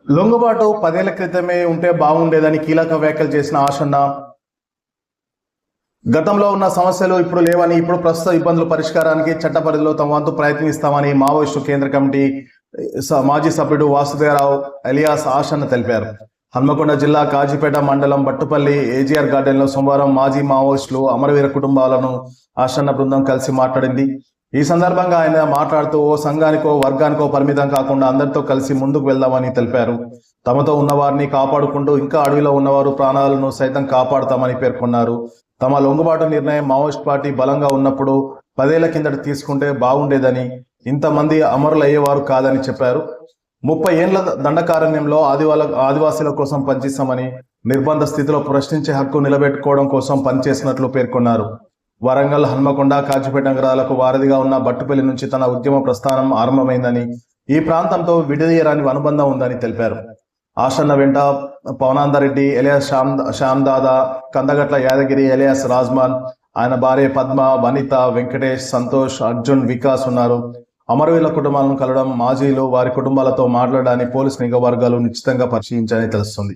లొంగుబాటు 10 ఏళ్ల క్రితమే ఉంటే బాగుండేదని కీలక వ్యాఖ్యలు చేసిన ఆషన్న, గతంలో ఉన్న సమస్యలు ఇప్పుడు లేవని, ఇప్పుడు ప్రస్తుత ఇబ్బందుల పరిష్కారానికి చట్ట పరిధిలో తమ వంతు ప్రయత్నిస్తామని మావోయిస్టు కేంద్ర కమిటీ మాజీ సభ్యుడు వాసుదేవరావు ఎలియాస్ ఆషన్న తెలిపారు. హన్మకొండ జిల్లా కాజీపేట మండలం బట్టుపల్లి ఏజీఆర్ గార్డెన్లో సోమవారం మాజీ మావోయిస్టులు అమరవీర కుటుంబాలను ఆషన్న బృందం కలిసి మాట్లాడింది. ఈ సందర్భంగా ఆయన మాట్లాడుతూ ఓ సంఘానికో వర్గానికో పరిమితం కాకుండా అందరితో కలిసి ముందుకు వెళ్దామని తెలిపారు. తమతో ఉన్నవారిని కాపాడుకుంటూ ఇంకా అడవిలో ఉన్నవారు ప్రాణాలను సైతం కాపాడుతామని పేర్కొన్నారు. తమ లొంగుబాటు నిర్ణయం మావోయిస్ట్ పార్టీ బలంగా ఉన్నప్పుడు 10 ఏళ్ల కిందట తీసుకుంటే బాగుండేదని, ఇంతమంది అమరులయ్యేవారు కాదని చెప్పారు. 30 ఏళ్ల దండకారణ్యంలో ఆదివాసీల కోసం పనిచేస్తామని, నిర్బంధ స్థితిలో ప్రశ్నించే హక్కు నిలబెట్టుకోవడం కోసం పనిచేసినట్లు పేర్కొన్నారు. వరంగల్, హన్మకొండ, కాజీపేట నగరాలకు వారధిగా ఉన్న బట్టుపల్లి నుంచి తన ఉద్యమ ప్రస్థానం ఆరంభమైందని, ఈ ప్రాంతంతో విడదీయరాని అనుబంధం ఉందని తెలిపారు. ఆషన్న వెంట పవనాందరెడ్డి ఎలియాస్ శ్యామ్దాదా, కందగట్ల యాదగిరి ఎలియాస్ రాజ్మాన్, ఆయన భార్య పద్మ, వనిత, వెంకటేష్, సంతోష్, అర్జున్, వికాస్ ఉన్నారు. అమరవీరుల కుటుంబాలను కలవడం, మాజీలు వారి కుటుంబాలతో మాట్లాడడానికి పోలీసు నిఘా వర్గాలు నిశ్చితంగా పరిశీలించాలని తెలుస్తుంది.